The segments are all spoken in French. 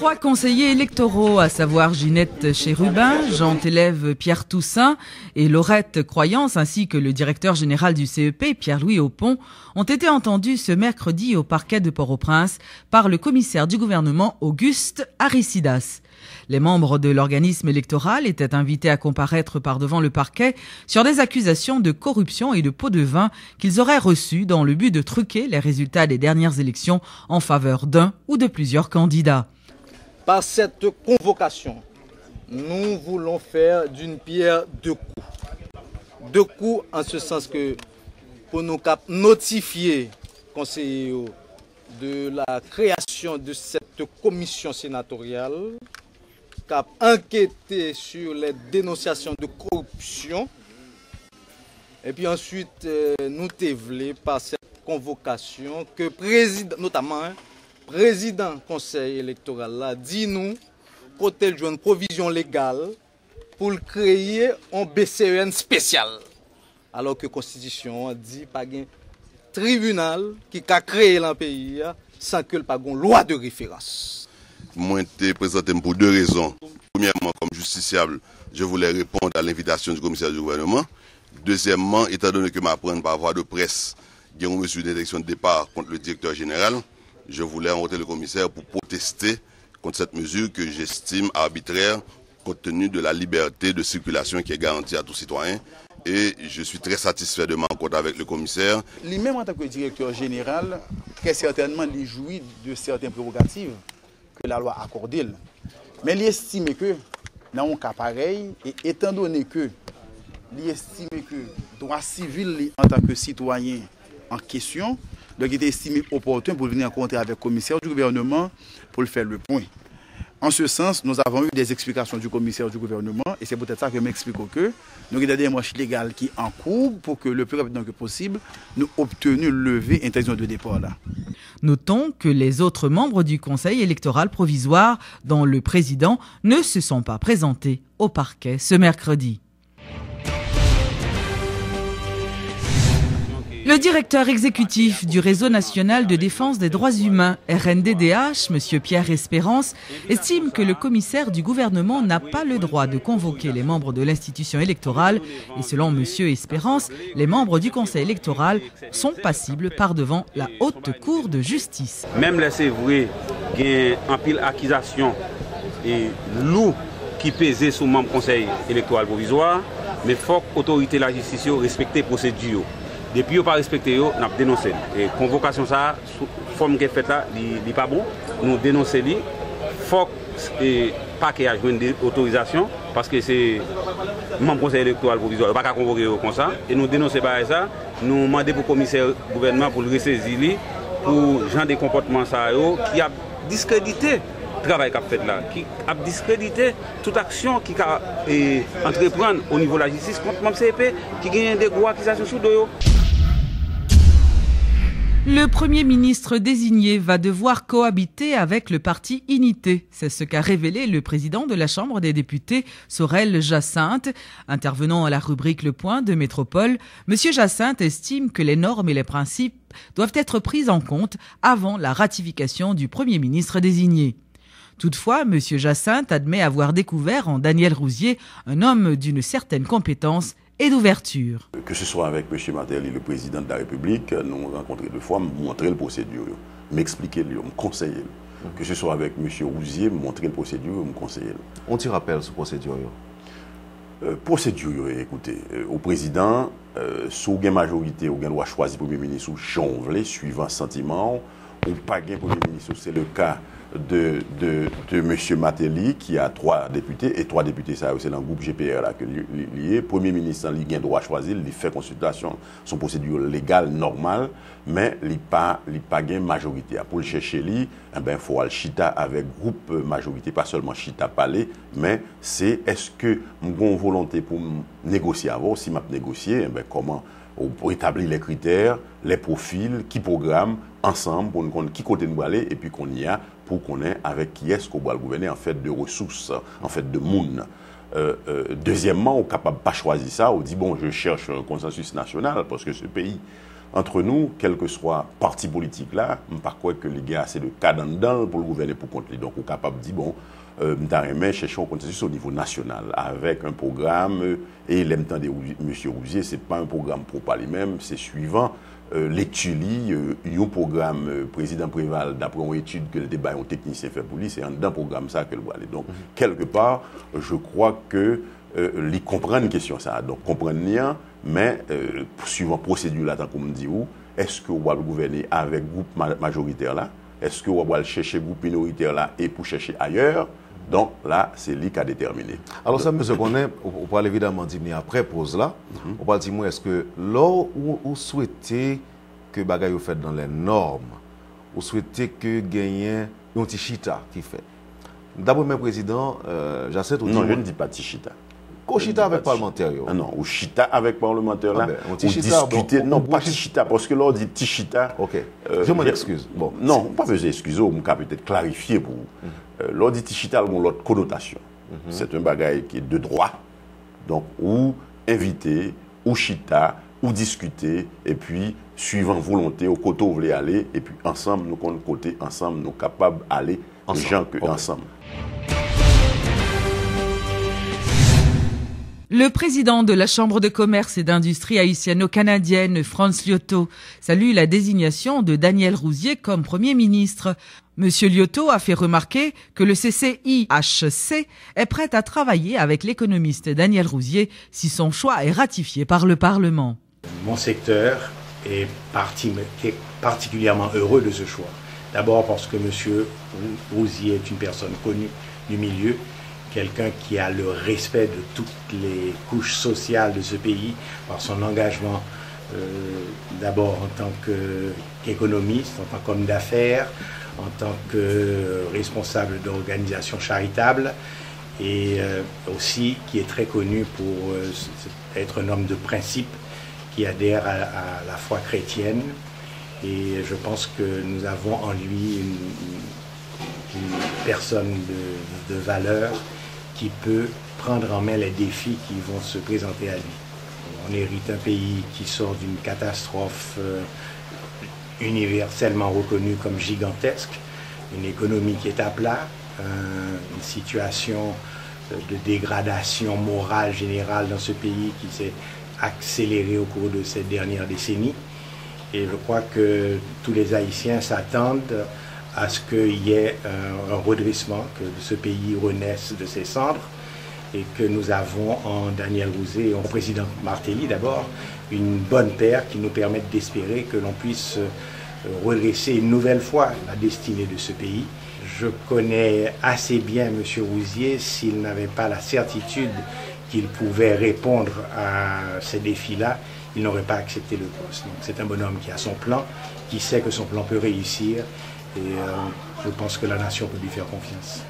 Trois conseillers électoraux, à savoir Ginette Chérubin, Jean-Élève Pierre Toussaint et Laurette Croyance, ainsi que le directeur général du CEP, Pierre-Louis Aupont, ont été entendus ce mercredi au parquet de Port-au-Prince par le commissaire du gouvernement Auguste Aristidis. Les membres de l'organisme électoral étaient invités à comparaître par devant le parquet sur des accusations de corruption et de pots de vin qu'ils auraient reçus dans le but de truquer les résultats des dernières élections en faveur d'un ou de plusieurs candidats. Par cette convocation, nous voulons faire d'une pierre deux coups. Deux coups en ce sens que pour nous notifier conseillers de la création de cette commission sénatoriale, cap enquêter sur les dénonciations de corruption. Et puis ensuite, nous développer par cette convocation que notamment président conseil électoral là dit nous côté une provision légale pour créer un BCEN spécial. Alors que la Constitution dit pas un tribunal qui a créé le pays sans que pas une loi de référence. Moi, je présenté pour deux raisons. Premièrement, comme justiciable, je voulais répondre à l'invitation du commissaire du gouvernement. Deuxièmement, étant donné que m'apprendre par voie de presse, il y a une mesure d'interdiction de départ contre le directeur général, je voulais rencontrer le commissaire pour protester contre cette mesure que j'estime arbitraire compte tenu de la liberté de circulation qui est garantie à tout citoyen. Et je suis très satisfait de ma rencontre avec le commissaire. Lui-même en tant que directeur général, très certainement, il jouit de certaines prérogatives que la loi accorde. Mais il estime que, dans un cas pareil, et étant donné que il estime que le droit civil en tant que citoyen en question, donc il est estimé opportun pour venir rencontrer avec le commissaire du gouvernement pour le faire le point. En ce sens, nous avons eu des explications du commissaire du gouvernement et c'est peut-être ça que m'explique que nous avons des démarches légales qui en cours pour que le plus rapidement que possible, nous obtenions lever interdiction de départ là. Notons que les autres membres du Conseil électoral provisoire, dont le président, ne se sont pas présentés au parquet ce mercredi. Le directeur exécutif du Réseau national de défense des droits humains, RNDDH, M. Pierre Espérance, estime que le commissaire du gouvernement n'a pas le droit de convoquer les membres de l'institution électorale et selon M. Espérance, les membres du Conseil électoral sont passibles par devant la Haute Cour de justice. Même là, c'est vrai qu'il y a un pile accusation et lourd qui pesait sur le membre du Conseil électoral provisoire, mais il faut que l'autorité de la justice respecte les procédures. Depuis qu'on n'a pas respecté, on a dénoncé. Et convocation, ça, forme qui est faite là, n'est pas bon. Nous dénonçons. Il faut pas qu'il y ait une autorisation parce que c'est le membre du conseil électoral provisoire. On ne peut pas convoquer comme ça. Et nous dénonçons par ça. Nous demandons au commissaire du gouvernement pour le ressaisir pour le genre de comportement ça, qui a discrédité le travail qu'il a fait là, qui a discrédité toute action qui a entreprendre au niveau de la justice contre le CEP, qui a des gros accusations sous dos. Le Premier ministre désigné va devoir cohabiter avec le parti Unité. C'est ce qu'a révélé le président de la Chambre des députés, Sorel Jacinthe. Intervenant à la rubrique Le Point de Métropole, M. Jacinthe estime que les normes et les principes doivent être pris en compte avant la ratification du Premier ministre désigné. Toutefois, M. Jacinthe admet avoir découvert en Daniel Rouzier un homme d'une certaine compétence et d'ouverture. Que ce soit avec M. Martelly, le président de la République, nous avons rencontré deux fois, montrer la procédure, m'expliquer, me conseiller. Que ce soit avec M. Rouzier, montrer la procédure, me conseiller. On t'y rappelle cette procédure? Procédure, écoutez, au président, si vous avez une majorité, vous avez choisir le Premier ministre ou changeler, suivant sentiment, ou pas de Premier ministre, c'est le cas de M. Martelly qui a 3 députés, et 3 députés, ça c'est dans le groupe GPR là, que lié. Premier ministre, il a le droit de choisir, il fait consultation, son procédure légale, normale, mais il n'a pas de majorité. Pour le chercher, il faut aller chita avec groupe majorité, pas seulement chita parler, mais c'est est-ce que j'ai une volonté pour négocier avant, si je négocier, comment pour établir les critères, les profils, qui programme ensemble pour nous qui côté nous aller et puis qu'on y a pour qu'on ait avec qui est-ce qu'on va gouverner en fait de ressources, en fait de monde. Deuxièmement, on est capable de pas choisir ça, on dit bon je cherche un consensus national parce que ce pays entre nous, quel que soit parti politique là, je ne crois pas que les gars, c'est le cas dedans pour le gouverner pour contre lui. Donc, on est capable de dire, bon, nous cherchons un consensus au niveau national avec un programme, et l'aime-temps de M. Rouzier, ce n'est pas un programme pour parler même, c'est suivant l'étude, un programme président Préval, d'après une étude que le débat un technicien fait pour lui, c'est un programme ça que le aller. Donc, quelque part, je crois que les comprendre une question ça. Donc, comprendre rien, mais suivant procédure là, tant qu'on me dit où, est-ce que vous allez gouverner avec le groupe majoritaire là? Est-ce que vous allez chercher le groupe minoritaire là et pour chercher ailleurs? Donc là, c'est lui qui a déterminé. Alors ça, monsieur Koné, on parle évidemment dire après pause là. On parle dire moi, est-ce que là où vous souhaitez que bagaille vous fait dans les normes, vous souhaitez que gagne un petit chita qui fait. D'abord, mes présidents, j'essaie de dire. Non, je ne dis pas tichita. Ou chita avec parlementaire. Ah non, ou chita avec parlementaire là. Ou discuter. Non, pas tichita, parce que là on dit tichita. Ok. Je m'en excuse. Bon. Non, pas besoin d'excuser, on peut peut-être clarifier pour vous. Là on dit tichita, on a l'autre connotation. C'est un bagage qui est de droit. Donc, ou inviter, ou chita, ou discuter, et puis, suivant volonté, au côté où vous voulez aller, et puis ensemble, nous comptons côté, ensemble, nous sommes capables d'aller ensemble. Ensemble. Le président de la Chambre de commerce et d'industrie haïtiano-canadienne, Franz Liotto, salue la désignation de Daniel Rouzier comme Premier ministre. Monsieur Liotto a fait remarquer que le CCIHC est prêt à travailler avec l'économiste Daniel Rouzier si son choix est ratifié par le Parlement. Mon secteur est particulièrement heureux de ce choix. D'abord parce que monsieur Rouzier est une personne connue du milieu, quelqu'un qui a le respect de toutes les couches sociales de ce pays par son engagement d'abord en tant qu'économiste, en tant qu'homme d'affaires, en tant que responsable d'organisations charitables et aussi qui est très connu pour être un homme de principe qui adhère à la foi chrétienne. Et je pense que nous avons en lui une personne de valeur qui peut prendre en main les défis qui vont se présenter à lui. On hérite un pays qui sort d'une catastrophe universellement reconnue comme gigantesque, une économie qui est à plat, une situation de dégradation morale générale dans ce pays qui s'est accélérée au cours de ces dernières décennies. Et je crois que tous les Haïtiens s'attendent à ce qu'il y ait un redressement, que ce pays renaisse de ses cendres et que nous avons en Daniel Rouzier et en président Martelly d'abord une bonne paire qui nous permette d'espérer que l'on puisse redresser une nouvelle fois la destinée de ce pays. Je connais assez bien M. Rouzier s'il n'avait pas la certitude qu'il pouvait répondre à ces défis-là, il n'aurait pas accepté le poste. Donc c'est un bonhomme qui a son plan, qui sait que son plan peut réussir. Et je pense que la nation peut lui faire confiance.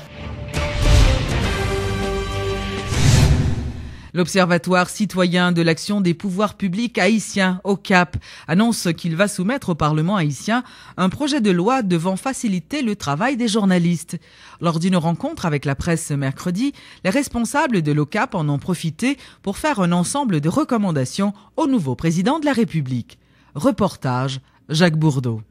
L'Observatoire citoyen de l'action des pouvoirs publics haïtiens, OCAP, annonce qu'il va soumettre au Parlement haïtien un projet de loi devant faciliter le travail des journalistes. Lors d'une rencontre avec la presse ce mercredi, les responsables de l'OCAP en ont profité pour faire un ensemble de recommandations au nouveau président de la République. Reportage, Jacques Bourdeau.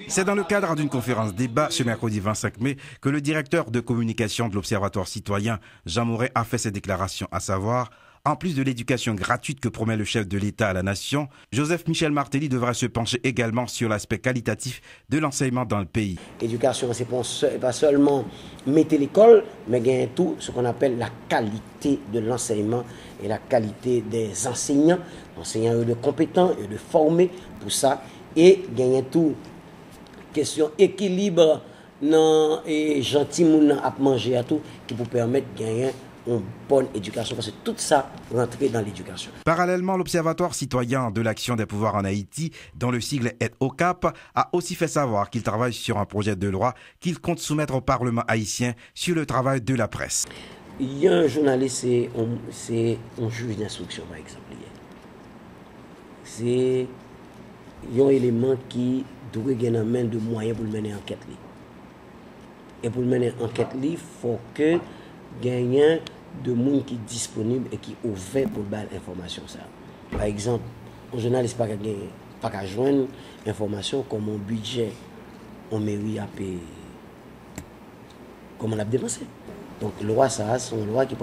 C'est dans le cadre d'une conférence débat ce mercredi 25 mai que le directeur de communication de l'Observatoire citoyen, Jean Mouret, a fait ses déclarations, à savoir, en plus de l'éducation gratuite que promet le chef de l'État à la nation, Joseph Michel Martelly devra se pencher également sur l'aspect qualitatif de l'enseignement dans le pays. L'éducation, c'est pas seulement mettre l'école, mais gagner tout ce qu'on appelle la qualité de l'enseignement et la qualité des enseignants de compétents et de formés pour ça, et gagner tout question équilibre non et gentil moun à manger à tout qui vous permettre de gagner une bonne éducation, parce que tout ça rentre dans l'éducation. Parallèlement, l'Observatoire citoyen de l'action des pouvoirs en Haïti, dont le sigle est OCAP, a aussi fait savoir qu'il travaille sur un projet de loi qu'il compte soumettre au Parlement haïtien sur le travail de la presse. Il y a un journaliste, c'est un juge d'instruction par exemple. C'est un élément qui doit gagner en main de moyens pour mener enquête. Et pour mener enquête, il faut que gagne de monde qui est disponible et qui est ouvert pour l'information. Par exemple, un journaliste n'a pas joindre information comme un budget, on mairie à payer, comme on l'a dépensé. Donc, la loi, ça, c'est une loi qui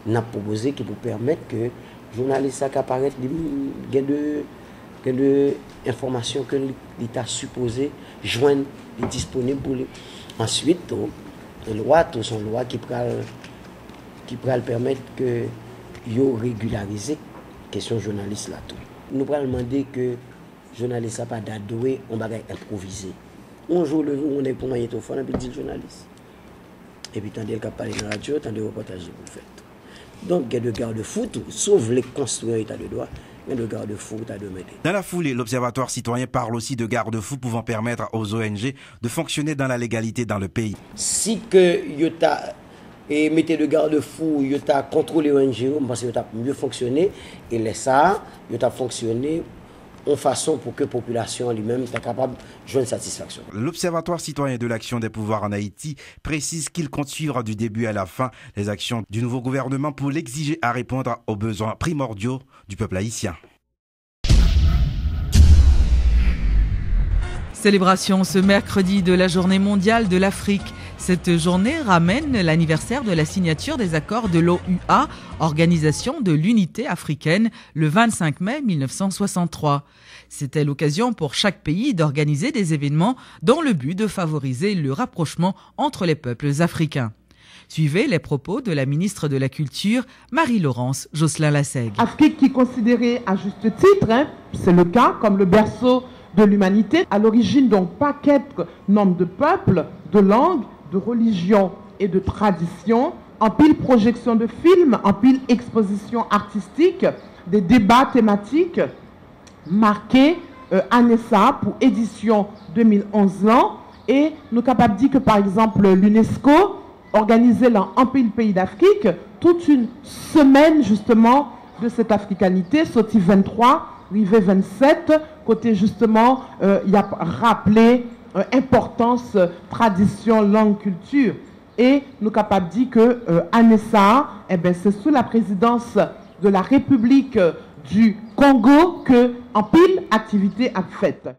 n'a proposé qui peut permettre que les journalistes qui apparaissent de informations que l'État supposé joindre et disponible pour lui. Ensuite, les lois, sont des lois qui pourraient permettre que yo régulariser la question journaliste là tout. Nous pourrons demander que les journalistes n'a pas d'adoué, on va improviser. Un jour, on est pour manger au fond, on dit journaliste. Et puis, tandis qu'il parle dans la radio, tandis qu'il reportage pour le faire. Donc, il y a des garde-fous, sauf les construire l'état de droit. Dans la foulée, l'Observatoire citoyen parle aussi de garde-fous pouvant permettre aux ONG de fonctionner dans la légalité dans le pays. Si que et mettez de garde-fous, vous avez contrôlé l'ONG, je pense que vous avez mieux fonctionné. Et les ça, vous avez fonctionné en façon pour que la population elle-même soit capable de joindre satisfaction. L'Observatoire citoyen de l'action des pouvoirs en Haïti précise qu'il compte suivre du début à la fin les actions du nouveau gouvernement pour l'exiger à répondre aux besoins primordiaux du peuple haïtien. Célébration ce mercredi de la Journée mondiale de l'Afrique. Cette journée ramène l'anniversaire de la signature des accords de l'OUA, Organisation de l'Unité africaine, le 25 mai 1963. C'était l'occasion pour chaque pays d'organiser des événements dans le but de favoriser le rapprochement entre les peuples africains. Suivez les propos de la ministre de la Culture, Marie-Laurence Jocelyn-Lassègue. Afrique qui est considérée à juste titre, c'est le cas, comme le berceau de l'humanité, à l'origine donc pas qu'être nombre de peuples, de langues, de religions et de traditions, en pile projection de films, en pile exposition artistique, des débats thématiques marqués ANESA pour édition 2011 là, et nous sommes capables de dire que par exemple l'UNESCO organisait là en pile pays d'Afrique toute une semaine justement de cette africanité, sorti 23, arrivé 27, côté justement il y a rappelé importance, tradition, langue, culture. Et nous sommes capables de dire que ANESA, c'est sous la présidence de la République du Congo que en pile activité a faite.